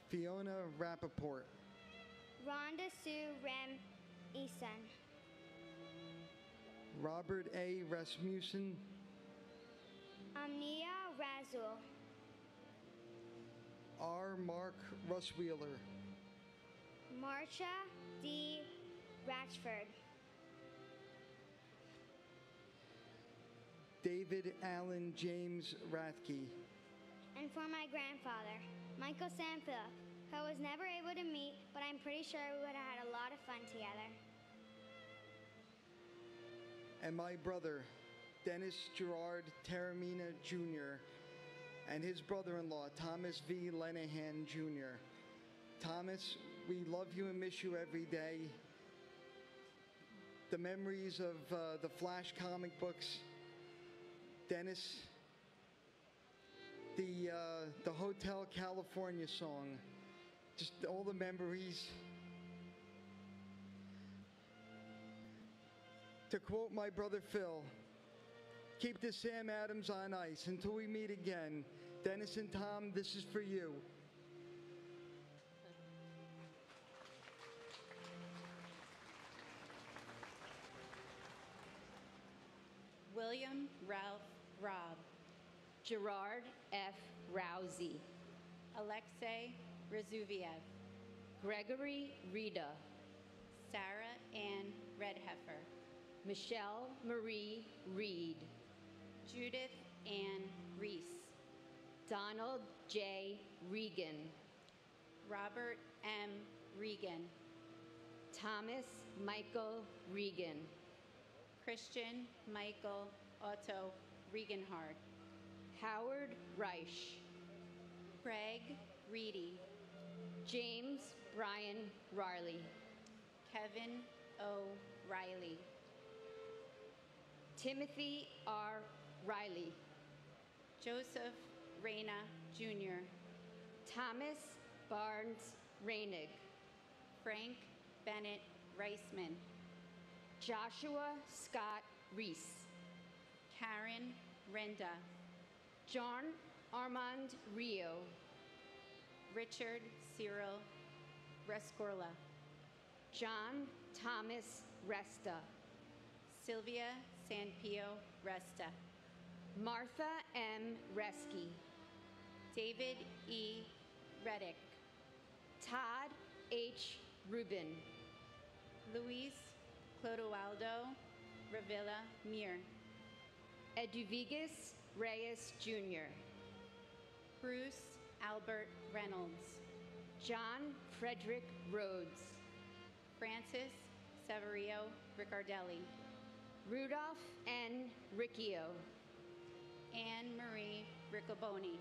Fiona Rappaport. Rhonda Sue Rem Eason. Robert A. Rasmussen. Amnia Razul. R. Mark Russwheeler. Marcia D. Ratchford. David Allen James Rathke. And for my grandfather, Michael Sanphilip, who I was never able to meet, but I'm pretty sure we would have had a lot of fun together. And my brother, Dennis Gerard Taramina Jr., and his brother-in-law, Thomas V. Lenahan Jr. Thomas, we love you and miss you every day. The memories of the Flash comic books. Dennis, the Hotel California song, just all the memories. To quote my brother Phil, keep the Sam Adams on ice until we meet again. Dennis and Tom, this is for you. William Ralph Robb. Gerard F. Rousey. Alexei Razuviev. Gregory Rita. Sarah Ann Redheffer. Michelle Marie Reed. Judith Ann Reese. Donald J. Regan. Robert M. Regan. Thomas Michael Regan. Christian Michael Otto Regenhard. Howard Reich. Craig Reedy. James Brian Riley. Kevin O. Riley. Timothy R. Riley. Joseph Reyna Jr. Thomas Barnes Reinig. Frank Bennett Reisman. Joshua Scott Reese. Karen Renda. John Armand Rio. Richard Cyril Rescorla. John Thomas Resta. Sylvia Sanpio Resta. Martha M. Reski. David E. Reddick. Todd H. Rubin. Luis Clodoaldo Revilla Mir. Eduviges Reyes Jr. Bruce Albert Reynolds. John Frederick Rhodes. Francis Severio Riccardelli. Rudolph N. Riccio. Anne Marie Riccoboni.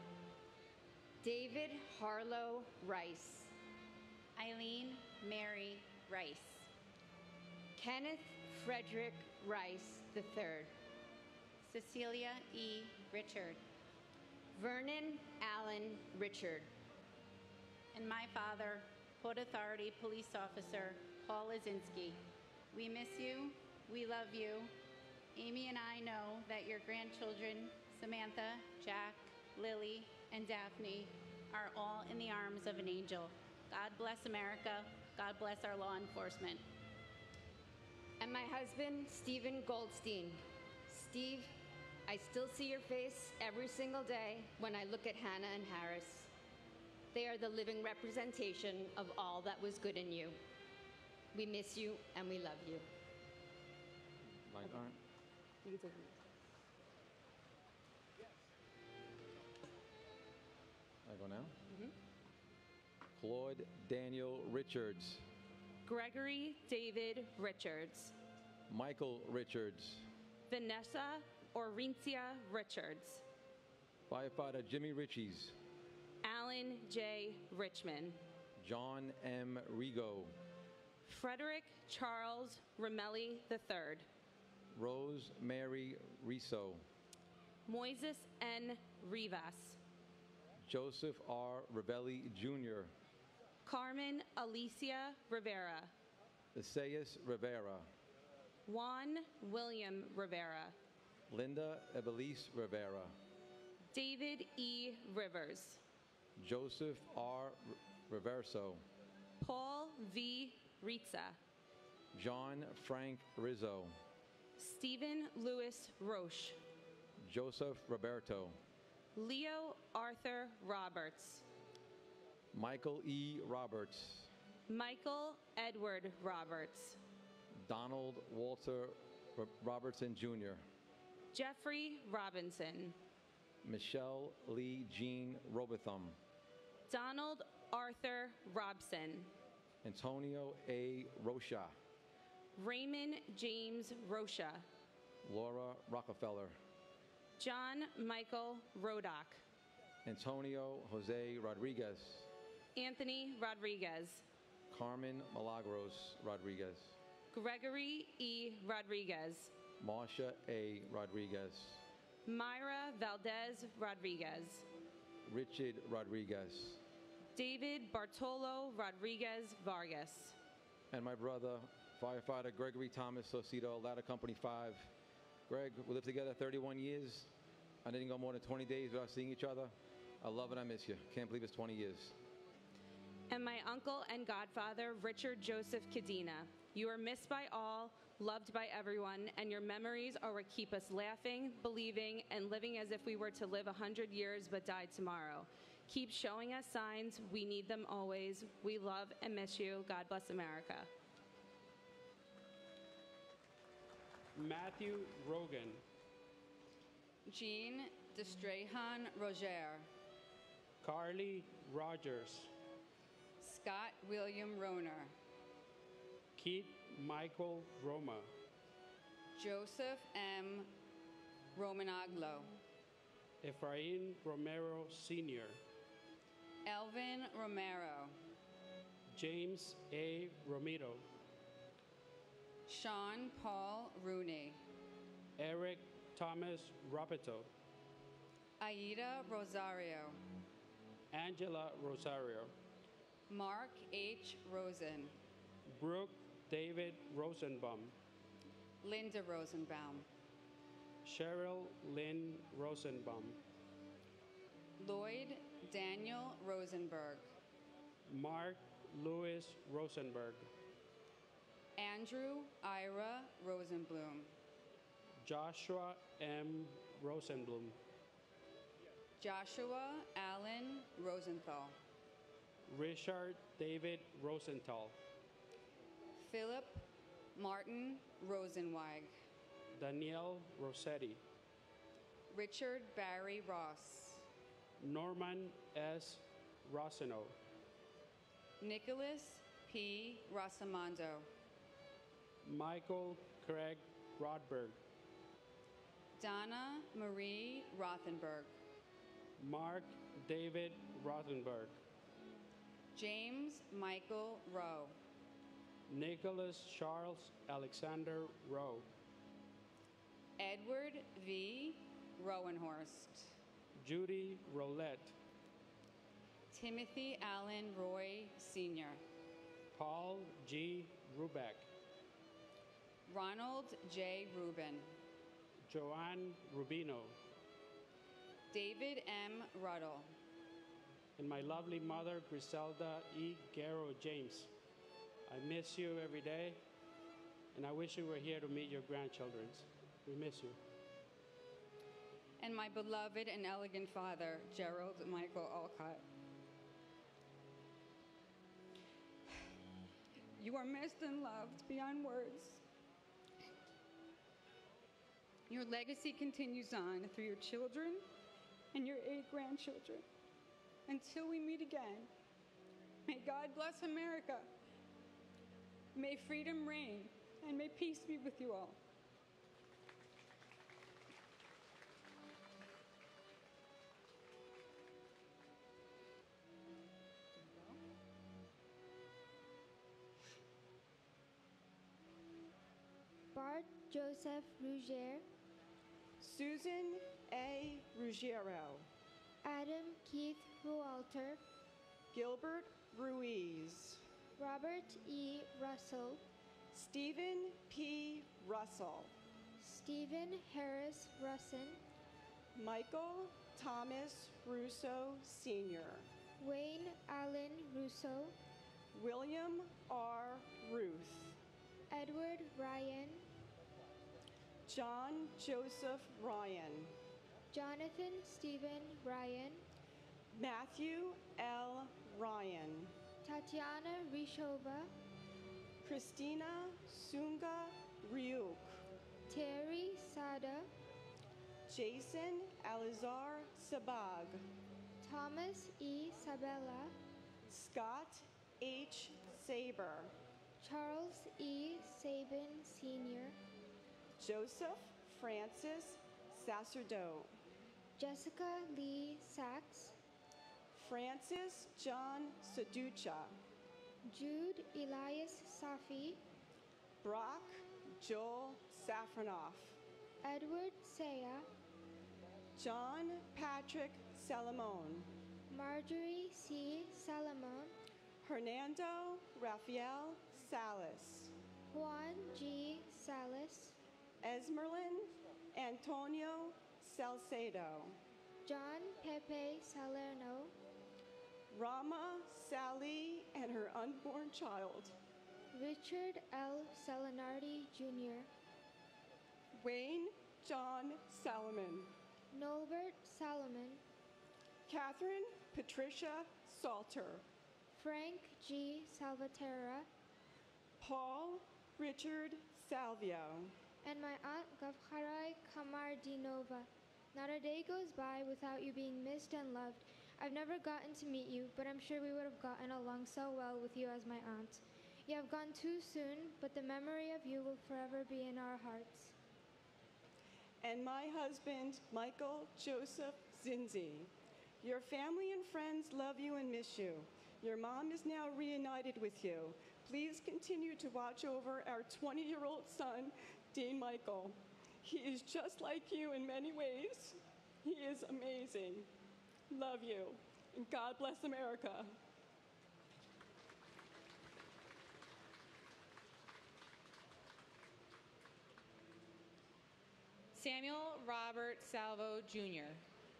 David Harlow Rice. Eileen Mary Rice. Kenneth Frederick Rice III. Cecilia E. Richard. Vernon Allen Richard. And my father, Port Authority Police Officer Paul Lazinski. We miss you. We love you. Amy and I know that your grandchildren, Samantha, Jack, Lily, and Daphne, are all in the arms of an angel. God bless America. God bless our law enforcement. And my husband, Stephen Goldstein. Steve, I still see your face every single day when I look at Hannah and Harris. They are the living representation of all that was good in you. We miss you and we love you. Light on. You can take it. I go now? Claude Daniel Richards. Gregory David Richards. Michael Richards. Vanessa Orincia Richards. Firefighter Jimmy Richies. Alan J. Richmond. John M. Rigo. Frederick Charles Ramelli III. Rose Mary Riso. Moises N. Rivas. Joseph R. Ravelli Jr. Carmen Alicia Rivera. Isaias Rivera. Juan William Rivera. Linda Evelise Rivera. David E. Rivers. Joseph R. Reverso, Paul V. Ritza, John Frank Rizzo, Stephen Louis Roche, Joseph Roberto, Leo Arthur Roberts, Michael E. Roberts, Michael Edward Roberts, Donald Walter Robertson Jr., Jeffrey Robinson, Michelle Lee Jean Robotham, Donald Arthur Robson, Antonio A. Rocha, Raymond James Rocha, Laura Rockefeller, John Michael Rodock, Antonio Jose Rodriguez, Anthony Rodriguez, Carmen Milagros Rodriguez, Gregory E. Rodriguez, Marsha A. Rodriguez, Myra Valdez Rodriguez, Richard Rodriguez, David Bartolo Rodriguez Vargas, and my brother, firefighter Gregory Thomas Saucedo, Ladder Company 5. Greg, we lived together 31 years. I didn't go more than 20 days without seeing each other. I love and I miss you. Can't believe it's 20 years. and my uncle and godfather, Richard Joseph Cadena. You are missed by all, loved by everyone, and your memories are what keep us laughing, believing, and living as if we were to live 100 years but die tomorrow. Keep showing us signs. We need them always. We love and miss you. God bless America. Matthew Rogan, Jean Destrehan Roger, Carly Rogers, Scott William Roner, Keith Michael Roma, Joseph M. Romanaglo, Efrain Romero Sr., Elvin Romero, James A. Romero, Sean Paul Rooney, Eric Thomas Roberto, Aida Rosario, Angela Rosario, Mark H. Rosen, Brooke David Rosenbaum, Linda Rosenbaum, Cheryl Lynn Rosenbaum, Lloyd Daniel Rosenberg, Mark Louis Rosenberg, Andrew Ira Rosenblum, Joshua M. Rosenblum, Joshua Allen Rosenthal, Richard David Rosenthal, Philip Martin Rosenweig, Danielle Rossetti, Richard Barry Ross, Norman S. Rossino, Nicholas P. Rossamondo, Michael Craig Rodberg, Donna Marie Rothenberg, Mark David Rothenberg, James Michael Rowe, Nicholas Charles Alexander Rowe, Edward V. Rowenhorst, Judy Roulette, Timothy Allen Roy Sr., Paul G. Rubeck, Ronald J. Rubin, Joanne Rubino, David M. Ruddle, and my lovely mother, Griselda E. Garrow James. I miss you every day, and I wish you were here to meet your grandchildren. We miss you. and my beloved and elegant father, Gerald Michael Alcott. You are missed and loved beyond words. Your legacy continues on through your children and your 8 grandchildren. Until we meet again, may God bless America. May freedom reign, and may peace be with you all. Bart Joseph Ruggier, Susan A. Ruggiero, Adam Keith Rualter, Gilbert Ruiz, Robert E. Russell, Stephen P. Russell, Stephen Harris Russin, Michael Thomas Russo Sr., Russo, William R. Ruth, Edward Ryan, John Joseph Ryan, Jonathan Stephen Ryan, Matthew L. Ryan, Tatiana Rishova, Christina Sunga Ryuk, Terry Sada, Jason Alizar Sabag, Thomas E. Sabella, Scott H. Saber, Charles E. Sabin Sr., Joseph Francis Sacerdote, Jessica Lee Sachs, Francis John Seducha, Jude Elias Safi, Brock Joel Safranoff, Edward Saya, John Patrick Salamone, Marjorie C. Salamone, Hernando Rafael Salas, Juan G. Salas, Esmerlin Antonio Salcedo, John Pepe Salerno, Rama Sally and her unborn child, Richard L. Salinardi Jr., Wayne John Salomon, Norbert Salomon, Catherine Patricia Salter, Frank G. Salvaterra, Paul Richard Salvio, and my aunt Gavharai Kamardinova. Not a day goes by without you being missed and loved. I've never gotten to meet you, but I'm sure we would have gotten along so well with you as my aunt. You have gone too soon, but the memory of you will forever be in our hearts. and my husband, Michael Joseph Zinzi. Your family and friends love you and miss you. Your mom is now reunited with you. Please continue to watch over our 20-year-old son, Dean Michael. He is just like you in many ways. He is amazing. Love you, and God bless America. Samuel Robert Salvo Jr.,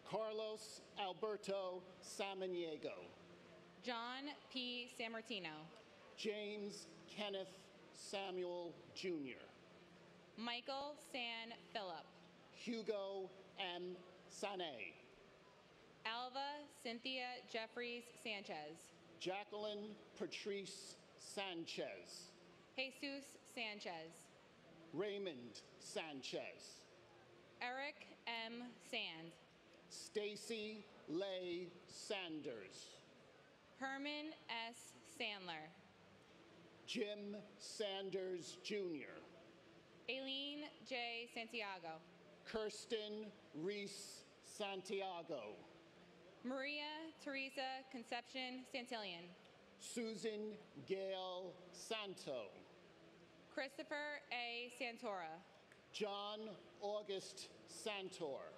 Carlos Alberto Samaniego, John P. Sammartino, James Kenneth Samuel Jr., Michael San Philip, Hugo M. Sané, Alva Cynthia Jeffries Sanchez, Jacqueline Patrice Sanchez, Jesus Sanchez, Raymond Sanchez, Eric M. Sand, Stacy Leigh Sanders, Herman S. Sandler, Jim Sanders Jr., Aileen J. Santiago, Kirsten Reese Santiago, Maria Teresa Concepcion Santillan, Susan Gail Santo, Christopher A. Santora, John August Santor,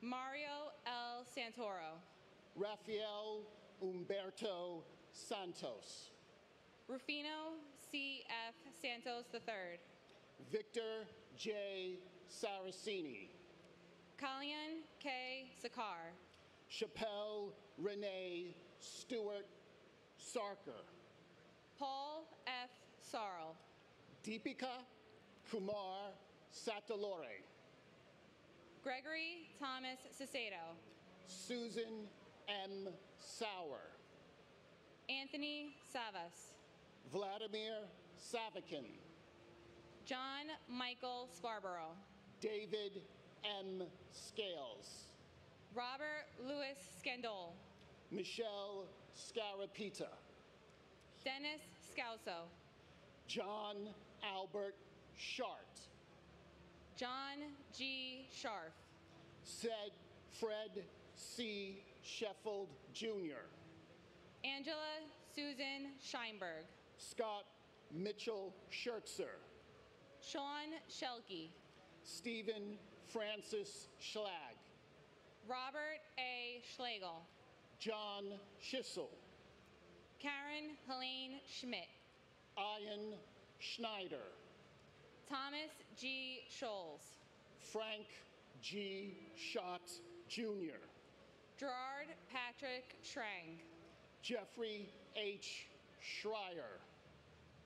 Mario L. Santoro, Rafael Umberto Santos, Rufino C. F. Santos III, Victor J. Saraceni, Kalyan K. Sakar, Chappelle Renee Stewart Sarker, Paul F. Sarl, Deepika Kumar Satalore, Gregory Thomas Cicedo, Susan M. Sauer, Anthony Savas, Vladimir Savakin, John Michael Scarborough, David M. Scales, Robert Louis Scandol, Michelle Scarapita, Dennis Scalzo, John Albert Shart, John G. Scharf, Fred C. Sheffield Jr., Angela Susan Scheinberg, Scott Mitchell Schertzer, Sean Shelkey, Stephen Francis Schlag, Robert A. Schlegel, John Schissel, Karen Helene Schmidt, Ian Schneider, Thomas G. Scholes, Frank G. Schott Jr., Gerard Patrick Schrang, Jeffrey H. Schreier,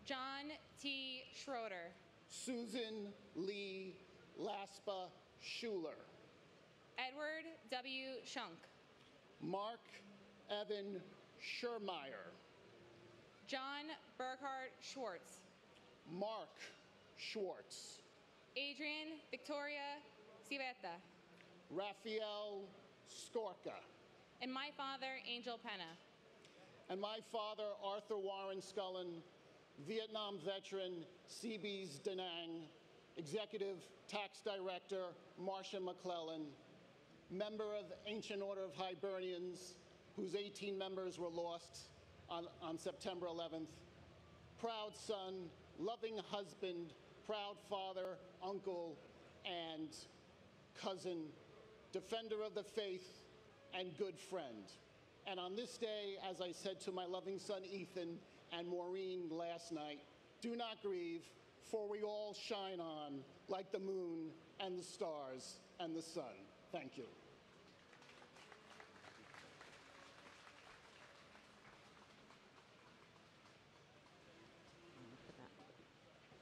John T. Schroeder, Susan Lee Laspa Schuler, Edward W. Shunk, Mark Evan Schermeyer, John Burkhart Schwartz, Mark Schwartz, Adrian Victoria Civetta, Raphael Skorka, and my father, Angel Penna. and my father, Arthur Warren Scullin, Vietnam veteran, Seabees Da Nang, Executive Tax Director, Marcia McClellan, member of the Ancient Order of Hibernians, whose 18 members were lost on September 11th, proud son, loving husband, proud father, uncle, and cousin, defender of the faith, and good friend. And on this day, as I said to my loving son Ethan and Maureen last night, do not grieve, for we all shine on like the moon and the stars and the sun. Thank you.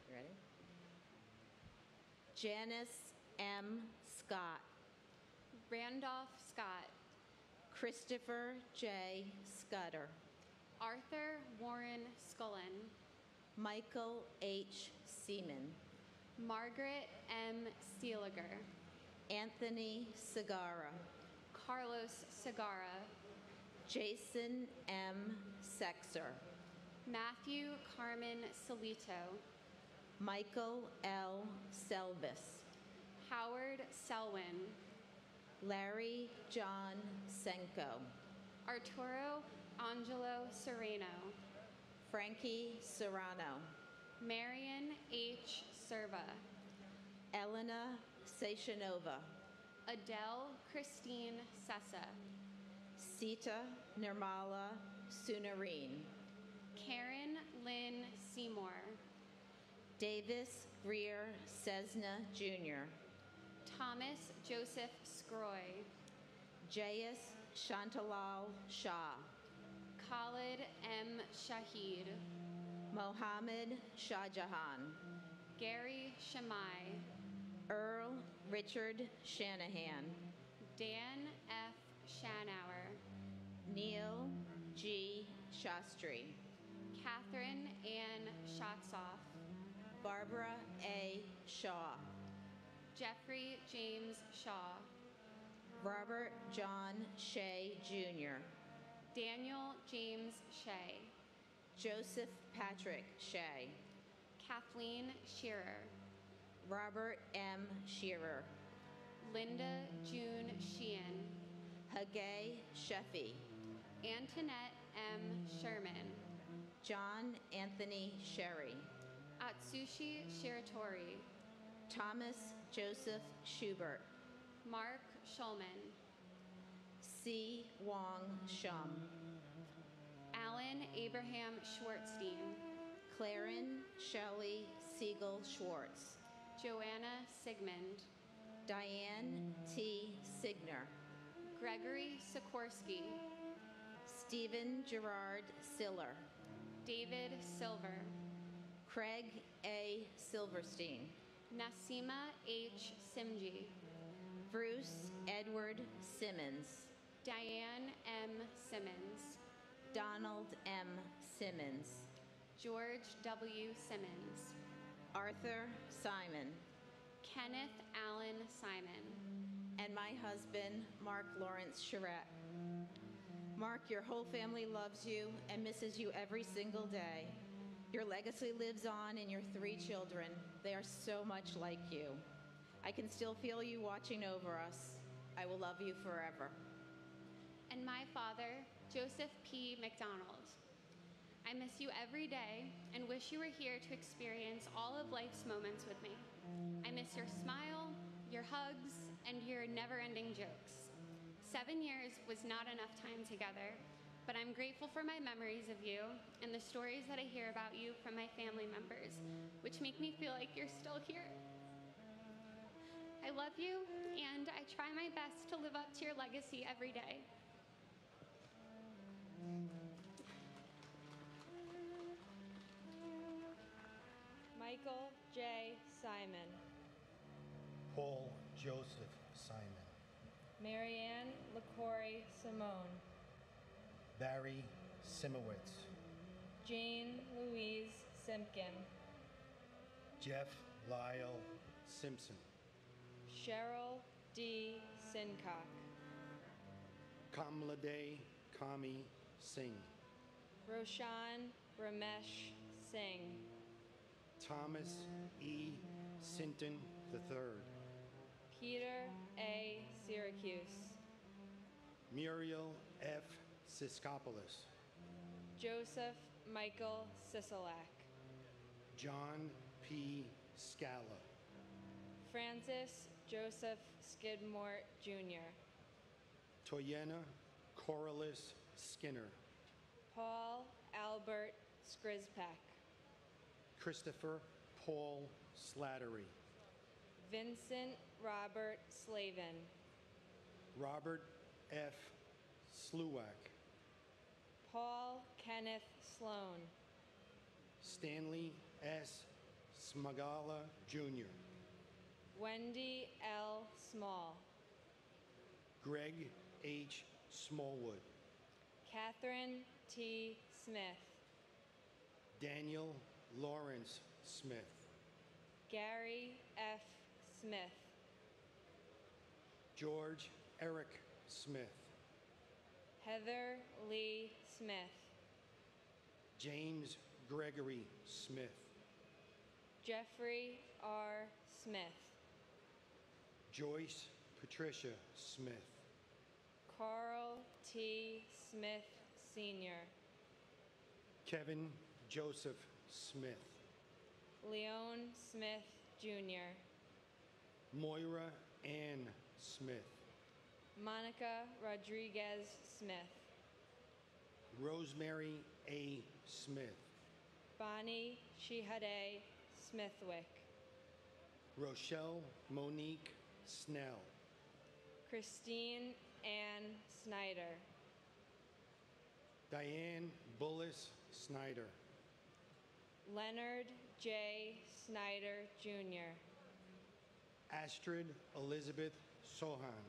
You ready? Janice M. Scott, Randolph Scott, Christopher J. Scudder, Arthur Warren Scullin, Michael H. Seaman, Margaret M. Seeliger, Anthony Segarra, Carlos Segarra, Jason M. Sexer, Matthew Carmen Solito, Michael L. Selvis, Howard Selwyn, Larry John Senko, Arturo Angelo Sereno, Frankie Serrano, Marion H. Serva, Elena Seshanova, Adele Christine Sessa, Sita Nirmala Sunareen, Karen Lynn Seymour, Davis Greer Cessna Jr., Thomas Joseph Scroy, Jayas Shantalal Shah, Khalid M. Shahid, Mohammed Shahjahan, Gary Shamai, Earl Richard Shanahan, Dan F. Shanauer, Neil G. Shastri, Catherine Ann Schatzoff, Barbara A. Shaw, Jeffrey James Shaw, Robert John Shea Jr., Daniel James Shea, Joseph Patrick Shea, Kathleen Shearer, Robert M. Shearer, Linda June Sheehan, Hagay Sheffy, Antoinette M. Sherman, John Anthony Sherry, Atsushi Shiratori, Thomas Joseph Schubert, Mark Schulman, C. Wong Shum, Alan Abraham Schwartzstein, Claren Shelley Siegel Schwartz, Joanna Sigmund, Diane T. Signer, Gregory Sikorsky, Stephen Gerard Siller, David Silver, Craig A. Silverstein, Nasima H. Simji, Bruce Edward Simmons, Diane M. Simmons, Donald M. Simmons, George W. Simmons, Arthur Simon, Kenneth Allen Simon, and my husband, Mark Lawrence Charette. Mark, your whole family loves you and misses you every single day. Your legacy lives on in your 3 children. They are so much like you. I can still feel you watching over us. I will love you forever. and my father, Joseph P. McDonald. I miss you every day and wish you were here to experience all of life's moments with me. I miss your smile, your hugs, and your never-ending jokes. 7 years was not enough time together, but I'm grateful for my memories of you and the stories that I hear about you from my family members, which make me feel like you're still here. I love you, and I try my best to live up to your legacy every day. Michael J. Simon. Paul Joseph Simon. Marianne LaCory Simone. Barry Simowitz. Jane Louise Simpkin. Jeff Lyle Simpson. Cheryl D. Sincock. Kamlade Kami Singh. Roshan Ramesh Singh. Thomas E. Sinton III. Peter A. Syracuse. Muriel F. Siskopoulos. Joseph Michael Sisolak. John P. Scala. Francis Joseph Skidmore Jr. Toyena Corliss Skinner. Paul Albert Skrizpak. Christopher Paul Slattery. Vincent Robert Slavin. Robert F. Sluwak. Paul Kenneth Sloan. Stanley S. Smagala Jr. Wendy L. Small. Greg H. Smallwood. Catherine T. Smith. Daniel Lawrence Smith. Gary F. Smith. George Eric Smith. Heather Lee Smith. James Gregory Smith. Jeffrey R. Smith. Joyce Patricia Smith. Carl T. Smith Sr. Kevin Joseph Smith. Leon Smith Jr. Moira Ann Smith. Monica Rodriguez Smith. Rosemary A. Smith. Bonnie Shihade Smithwick. Rochelle Monique Snell. Christine Ann Snyder. Diane Bullis Snyder. Leonard J. Snyder Jr. Astrid Elizabeth Sohan.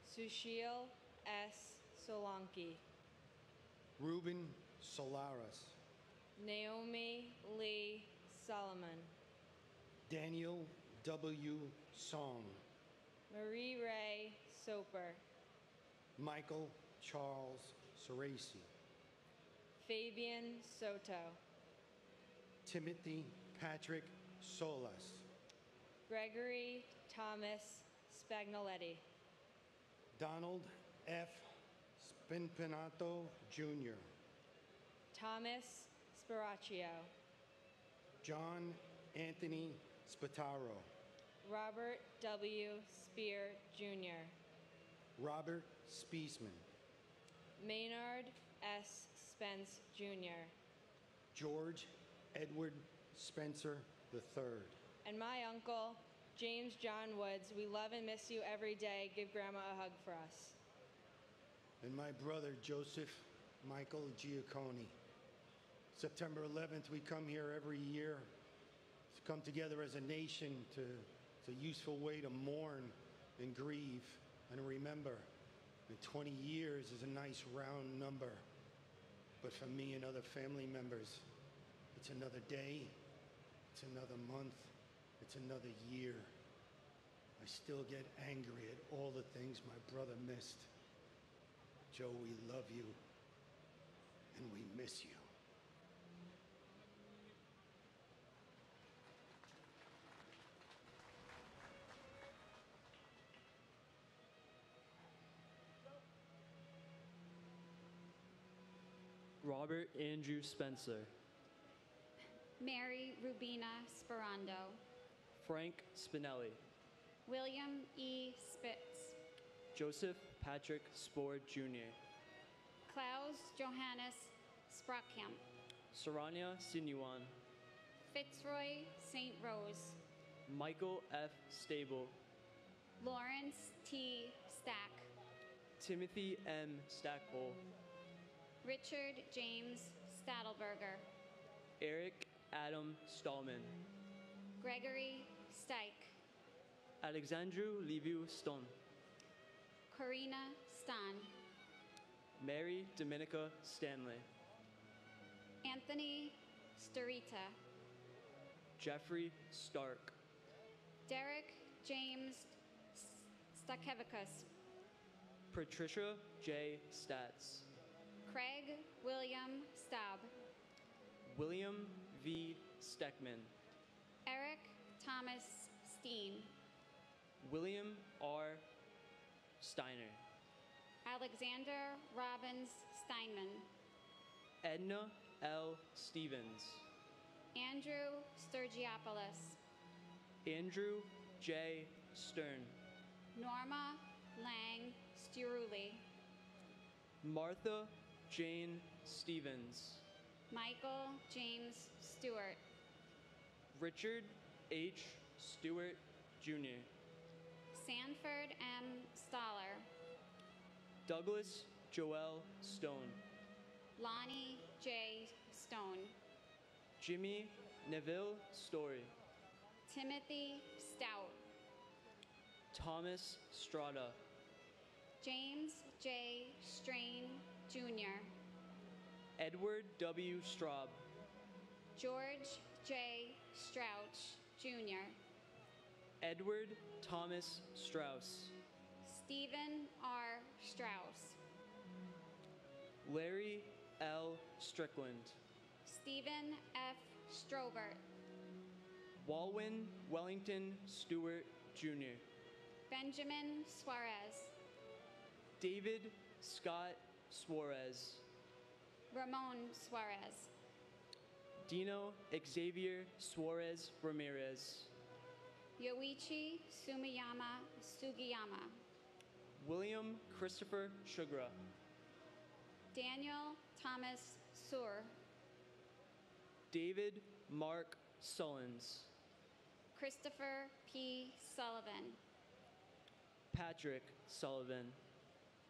Sushil S. Solanki. Ruben Solaris. Naomi Lee Solomon. Daniel W. Song. Marie Ray Soper. Michael Charles Cerasi. Fabian Soto. Timothy Patrick Solas. Gregory Thomas Spagnoletti. Donald F. Spinpinato Jr. Thomas Spiraccio. John Anthony Spataro. Robert W. Spear Jr. Robert Spiesman. Maynard S. Spence Jr. George Edward Spencer III. And my uncle, James John Woods. We love and miss you every day. Give Grandma a hug for us. And my brother, Joseph Michael Giacconi. September 11th, we come here every year to come together as a nation it's a useful way to mourn and grieve and remember. And 20 years is a nice round number. But for me and other family members, it's another day, it's another month, it's another year. I still get angry at all the things my brother missed. Joe, we love you, and we miss you. Robert Andrew Spencer. Mary Rubina Sperando. Frank Spinelli. William E. Spitz. Joseph Patrick Spore Jr. Klaus Johannes Sprockamp. Saranya Sinuan. Fitzroy St. Rose. Michael F. Stable. Lawrence T. Stack. Timothy M. Stackpole. Richard James Stadelberger. Eric Adam Stallman. Gregory Stike, Alexandru Liviu Ston, Corina Stan, Mary Dominica Stanley, Anthony Starita, Jeffrey Stark, Derek James Stakevicius, Patricia J. Stats, Craig William Staub, William V. Steckman, Eric Thomas Steen, William R. Steiner, Alexander Robbins Steinman, Edna L. Stevens, Andrew Sturgiopoulos, Andrew J. Stern, Norma Lang Sturuli, Martha Jane Stevens, Michael James Stewart, Richard H. Stewart, Jr., Sanford M. Stoller, Douglas Joel Stone, Lonnie J. Stone, Jimmy Neville Story, Timothy Stout, Thomas Strada, James J. Strain Jr., Edward W. Straub, George J. Strouch Jr., Edward Thomas Strauss, Stephen R. Strauss, Larry L. Strickland, Stephen F. Strobert, Walwyn Wellington Stewart, Jr., Benjamin Suarez, David Scott Suarez, Ramon Suarez, Dino Xavier Suarez Ramirez, Yoichi Sumiyama Sugiyama, William Christopher Sugra, Daniel Thomas Sur, David Mark Sullins, Christopher P. Sullivan, Patrick Sullivan,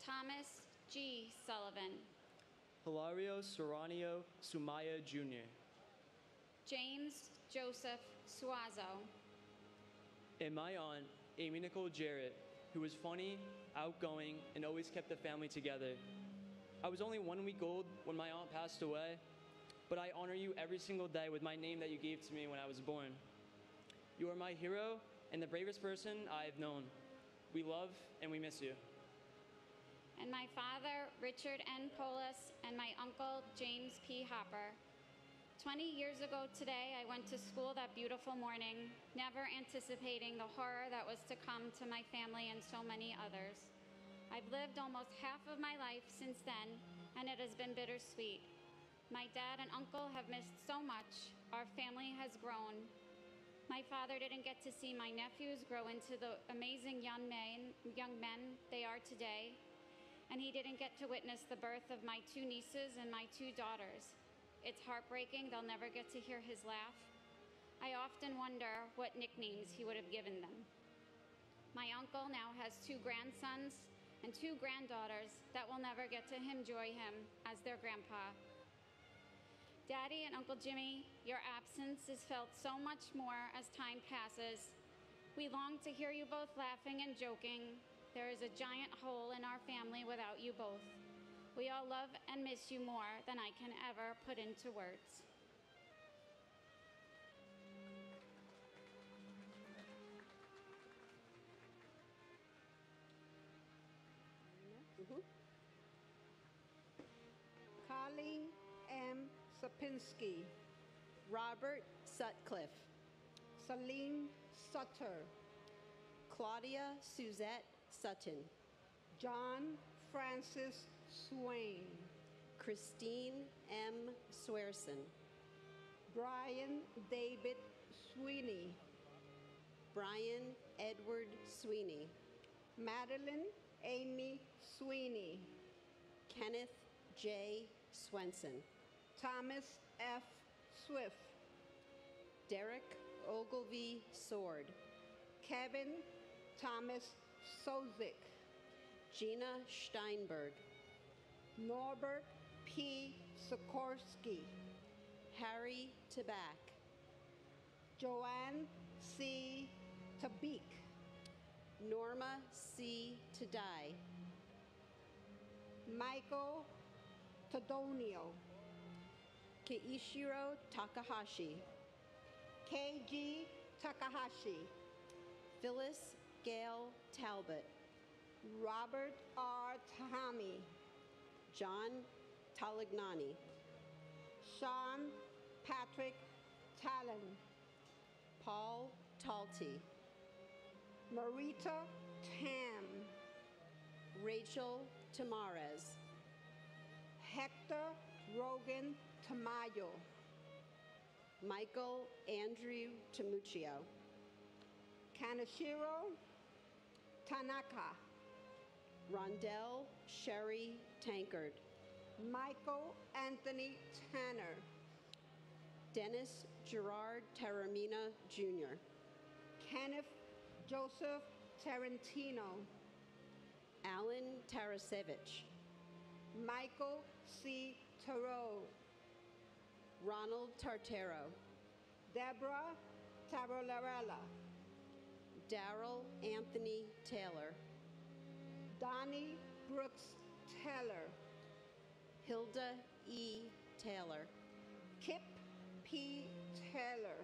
Thomas G. Sullivan, Hilario Serranio Sumaya Jr., James Joseph Suazo, and my aunt, Amy Nicole Jarrett, who was funny, outgoing, and always kept the family together. I was only 1 week old when my aunt passed away, but I honor you every single day with my name that you gave to me when I was born. You are my hero and the bravest person I've known. We love and we miss you. and my father, Richard N. Polis, and my uncle, James P. Hopper. 20 years ago today, I went to school that beautiful morning, never anticipating the horror that was to come to my family and so many others. I've lived almost half of my life since then, and it has been bittersweet. My dad and uncle have missed so much. Our family has grown. My father didn't get to see my nephews grow into the amazing young men they are today, and he didn't get to witness the birth of my 2 nieces and my 2 daughters. It's heartbreaking they'll never get to hear his laugh. I often wonder what nicknames he would have given them. My uncle now has 2 grandsons and 2 granddaughters that will never get to enjoy him as their grandpa. Daddy and Uncle Jimmy, your absence is felt so much more as time passes. We long to hear you both laughing and joking. There is a giant hole in our family without you both. We all love and miss you more than I can ever put into words. Colleen M. Sapinski, Robert Sutcliffe, Celine Sutter, Claudia Suzette Sutton, John Francis Swain, Christine M. Swearson, Brian David Sweeney, Brian Edward Sweeney, Madeline Amy Sweeney, Kenneth J. Swenson, Thomas F. Swift, Derek Ogilvy Sword, Kevin Thomas Sozik, Gina Steinberg, Norbert P. Sikorsky, Harry Tabak, Joanne C. Tabik. Norma C. Tadai. Michael Tadonio. Keishiro Takahashi. KG Takahashi. Phyllis Gail Talbot. Robert R. Tahami. John Talagnani. Sean Patrick Talon. Paul Talty. Marita Tam. Rachel Tamares. Hector Rogan Tamayo. Michael Andrew Tamuccio. Kanashiro Tanaka. Rondell Sherry Tankard. Michael Anthony Tanner. Dennis Gerard Taramina Jr. Kenneth Joseph Tarantino. Alan Tarasevich. Michael C. Tarot. Ronald Tartero. Deborah Tarolarella. Darrell Anthony Taylor. Donnie Brooks Taylor. Hilda E. Taylor. Kip P. Taylor.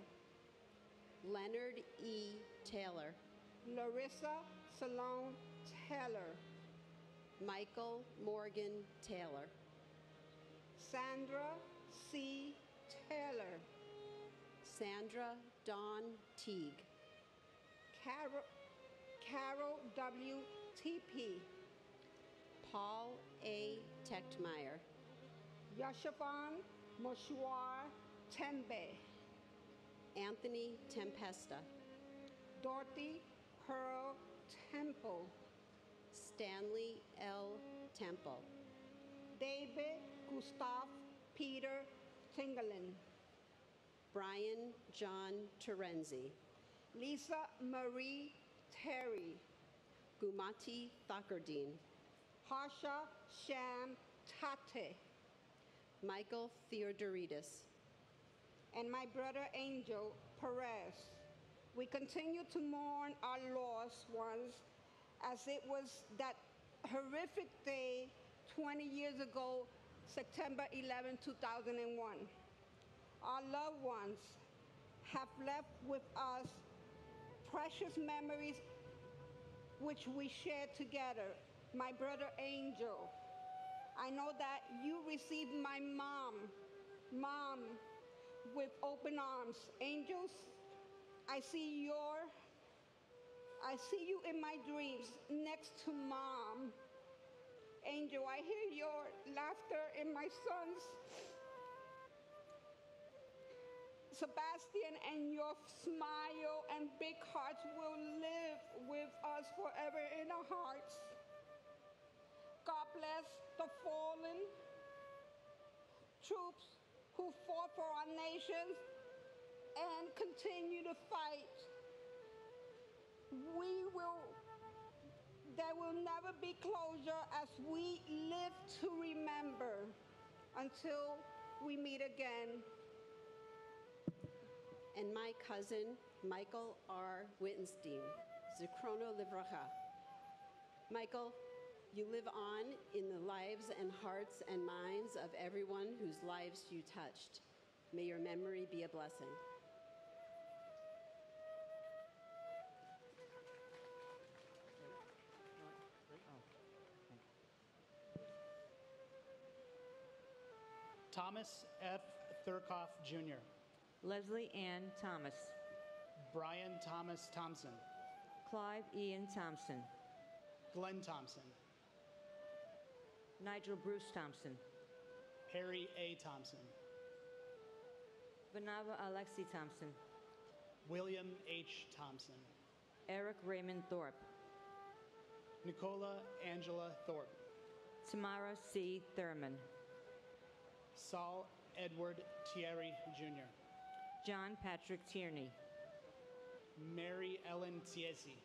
Leonard E. Taylor. Larissa Salone Taylor. Michael Morgan Taylor. Sandra C. Taylor. Sandra Dawn Teague. Carol W. T.P. Paul A. Techtmeyer. Yashavan Moshwar Tembe. Anthony Tempesta. Dorothy Pearl Temple. Stanley L. Temple. David Gustav Peter Tingelin. Brian John Terenzi. Lisa Marie Terry. Gumati Thakardine. Harsha Sham Tate. Michael Theodoridis. And my brother Angel Perez. We continue to mourn our lost ones as it was that horrific day 20 years ago, September 11, 2001. Our loved ones have left with us precious memories which we shared together. My brother Angel, I know that you received my mom with open arms. Angels, I see you in my dreams next to Mom. Angel, I hear your laughter in my sons, Sebastian, and your smile and big hearts will live with us forever in our hearts. God bless the fallen troops who fought for our nations and continue to fight. There will never be closure as we live to remember until we meet again. And my cousin, Michael R. Wittenstein, Zichrono Livracha. Michael, you live on in the lives and hearts and minds of everyone whose lives you touched. May your memory be a blessing. Thomas F. Thurkoff Jr. Leslie Ann Thomas. Brian Thomas Thompson. Clive Ian Thompson. Glenn Thompson. Nigel Bruce Thompson. Harry A. Thompson. Vanava Alexi Thompson. William H. Thompson. Eric Raymond Thorpe. Nicola Angela Thorpe. Tamara C. Thurman. Saul Edward Thierry Jr. John Patrick Tierney. Mary Ellen Tiesi.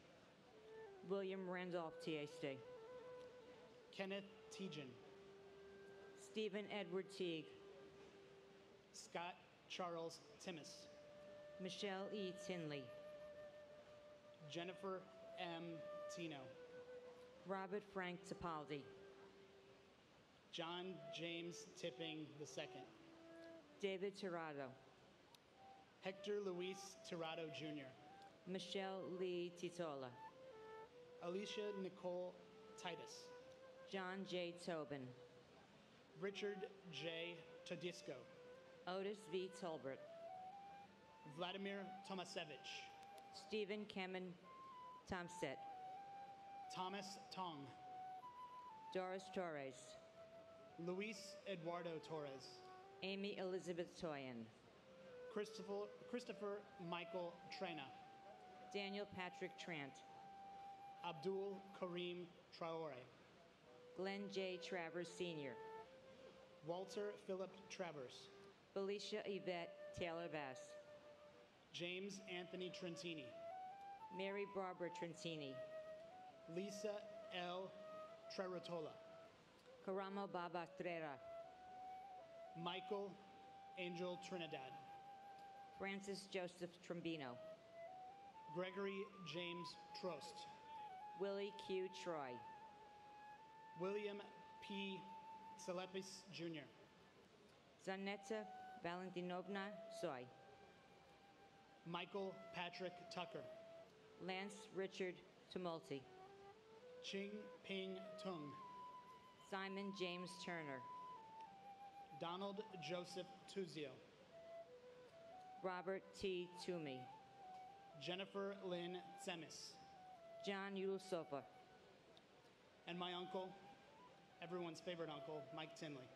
William Randolph Tieste. Kenneth Tejan. Stephen Edward Teague. Scott Charles Timmis. Michelle E. Tinley. Jennifer M. Tino, Robert Frank Tipaldi, John James Tipping II, David Tirado, Hector Luis Tirado Jr., Michelle Lee Titola, Alicia Nicole Titus, John J. Tobin, Richard J. Todisco, Otis V. Tolbert, Vladimir Tomasevich, Stephen Kemen Tomset, Thomas Tong, Doris Torres, Luis Eduardo Torres, Amy Elizabeth Toyen, Christopher Michael Trena, Daniel Patrick Trant, Abdul Karim Traore, Glenn J. Travers Sr., Walter Philip Travers, Felicia Yvette Taylor Bass, James Anthony Trentini, Mary Barbara Trentini, Lisa L. Treratola, Karamo Baba Trera, Michael Angel Trinidad, Francis Joseph Trombino, Gregory James Trost, Willie Q. Troy, William P. Selepis Jr., Zanetta Valentinovna Soy, Michael Patrick Tucker, Lance Richard Tumulty, Ching Ping Tung, Simon James Turner, Donald Joseph Tuzio, Robert T. Toomey, Jennifer Lynn Tsemis, John Yusofa, and my uncle, everyone's favorite uncle, Mike Tinley.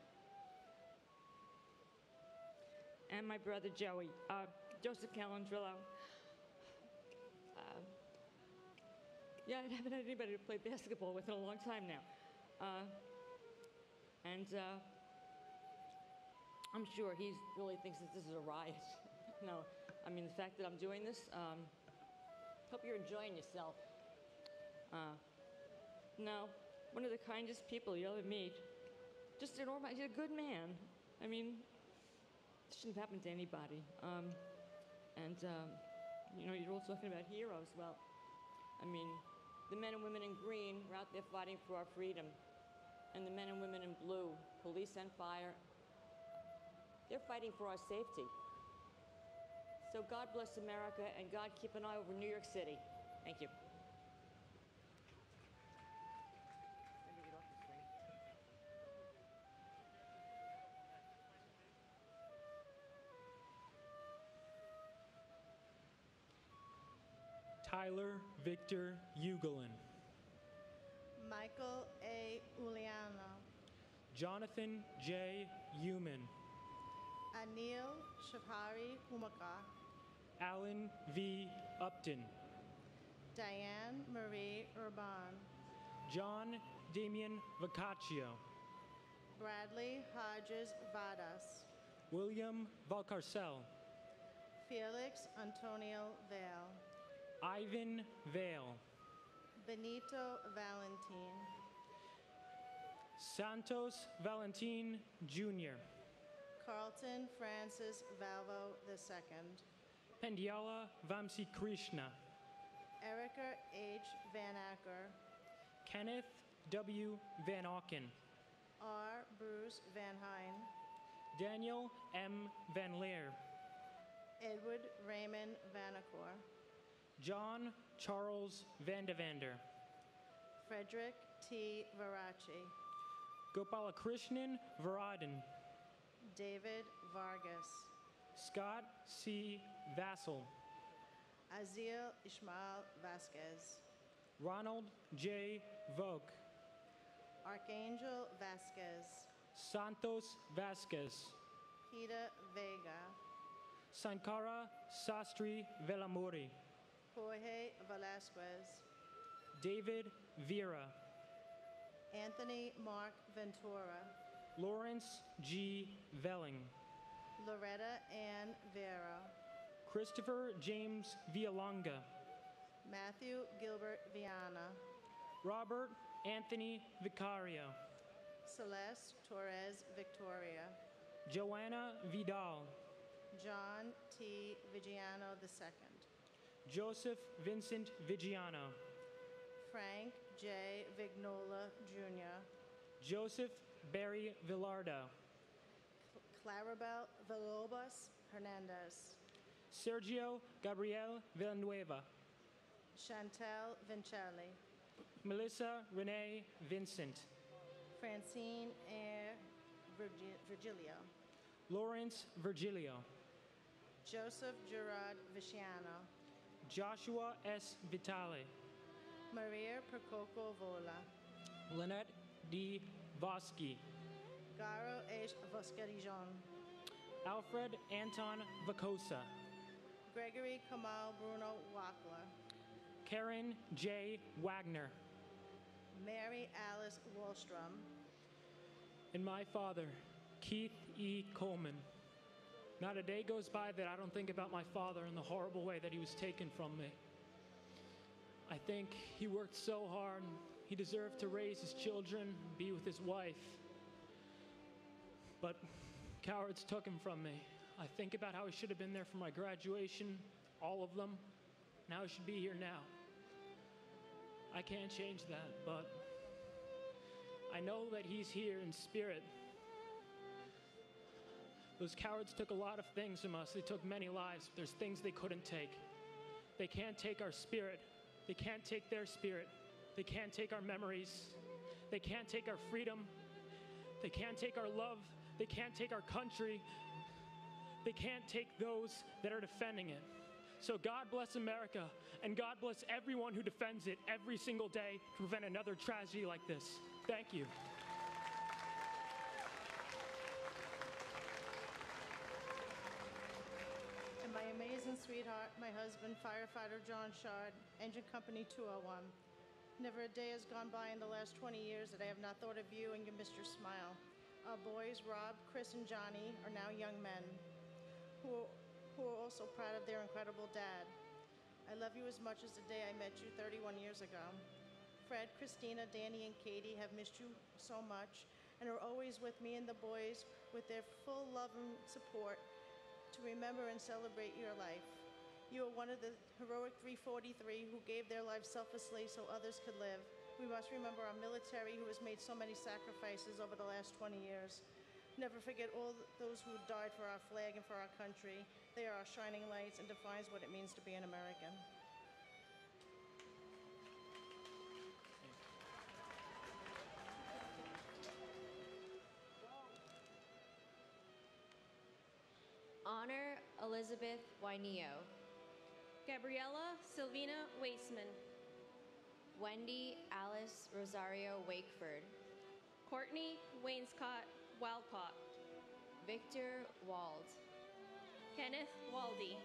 and my brother Joey, Joseph Calandrillo. Yeah, I haven't had anybody to play basketball with in a long time now. I'm sure he really thinks that this is a riot. No, I mean, the fact that I'm doing this, hope you're enjoying yourself. No, one of the kindest people you'll ever meet. Just he's a good man. I mean, it shouldn't happen to anybody. You know, you're all talking about heroes. Well, I mean, the men and women in green were out there fighting for our freedom. And the men and women in blue, police and fire, they're fighting for our safety. So God bless America, and God keep an eye over New York City. Thank you. Tyler Victor Ugelin, Michael A. Uliano, Jonathan J. Human, Anil Shapari Humaka, Alan V. Upton, Diane Marie Urban, John Damian Vacaccio, Bradley Hodges Vadas, William Valcarcel, Felix Antonio Vale, Ivan Vale, Benito Valentin, Santos Valentin Jr., Carlton Francis Valvo II, Pendiala Vamsi Krishna, Erica H. Van Acker, Kenneth W. Van Auken, R. Bruce Van Hine, Daniel M. Van Leer, Edward Raymond Vanacore, John Charles Vandavander, Frederick T. Varachi, Gopalakrishnan Varadin, David Vargas, Scott C. Vassell, Azil Ishmael Vasquez, Ronald J. Vogt, Archangel Vasquez, Santos Vasquez, Hida Vega, Sankara Sastri Velamuri, Jorge Velasquez, David Vera, Anthony Mark Ventura, Lawrence G. Velling, Loretta Ann Vera, Christopher James Vialonga, Matthew Gilbert Viana, Robert Anthony Vicario, Celeste Torres Victoria, Joanna Vidal, John T. Vigiano II, Joseph Vincent Vigiano, Frank J. Vignola Jr., Joseph Barry Villardo, Clarabel Villalobos Hernandez, Sergio Gabriel Villanueva, Chantel Vincelli, Melissa Renee Vincent, Francine Air Virgilio, Lawrence Virgilio, Joseph Gerard Viciano, Joshua S. Vitale, Maria Percoco Vola, Lynette D. Vosky, Garo H. Vosquerijon, Alfred Anton Vacosa, Gregory Kamal Bruno Wackler, Karen J. Wagner, Mary Alice Wallstrom, and my father, Keith E. Coleman. Not a day goes by that I don't think about my father and the horrible way that he was taken from me. I think he worked so hard. He deserved to raise his children, be with his wife. But cowards took him from me. I think about how he should have been there for my graduation, all of them, and how he should be here now. I can't change that, but I know that he's here in spirit. Those cowards took a lot of things from us. They took many lives. There's things they couldn't take. They can't take our spirit. They can't take their spirit. They can't take our memories. They can't take our freedom. They can't take our love. They can't take our country. They can't take those that are defending it. So God bless America, and God bless everyone who defends it every single day to prevent another tragedy like this. Thank you. and my amazing sweetheart, my husband, firefighter John Shard, Engine Company 201. Never a day has gone by in the last 20 years that I have not thought of you and you missed your smile. Our boys, Rob, Chris, and Johnny, are now young men who are also proud of their incredible dad. I love you as much as the day I met you 31 years ago. Fred, Christina, Danny, and Katie have missed you so much and are always with me and the boys with their full love and support to remember and celebrate your life. You are one of the heroic 343 who gave their lives selflessly so others could live. We must remember our military who has made so many sacrifices over the last 20 years. Never forget all those who died for our flag and for our country. They are our shining lights and defines what it means to be an American. Honor Elizabeth Wainio, Gabriella Silvina Waisman, Wendy Alice Rosario Wakeford, Courtney Wainscott Walcott, Victor Wald, Kenneth Waldy,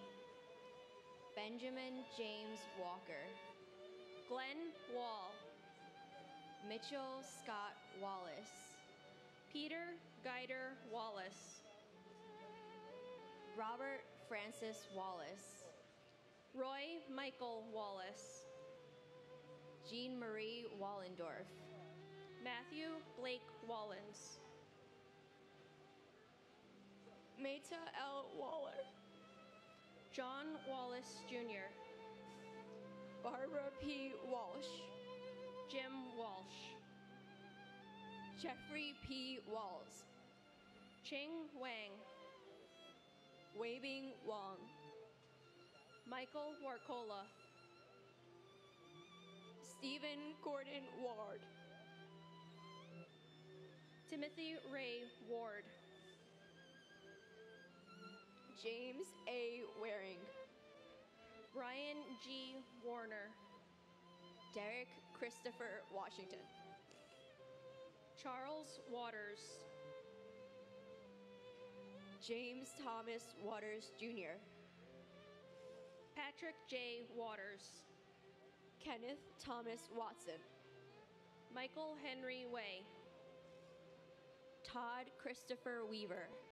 Benjamin James Walker, Glenn Wall, Mitchell Scott Wallace, Peter Guider Wallace, Robert Francis Wallace, Roy Michael Wallace, Jean Marie Wallendorf, Matthew Blake Wallens, Meta L. Waller, John Wallace Jr., Barbara P. Walsh, Jim Walsh, Jeffrey P. Walls, Ching Wang, Weibing Wang, Michael Warcola, Stephen Gordon Ward, Timothy Ray Ward, James A. Waring, Brian G. Warner, Derek Christopher Washington, Charles Waters, James Thomas Waters Jr., Patrick J. Waters, Kenneth Thomas Watson, Michael Henry Way, Todd Christopher Weaver,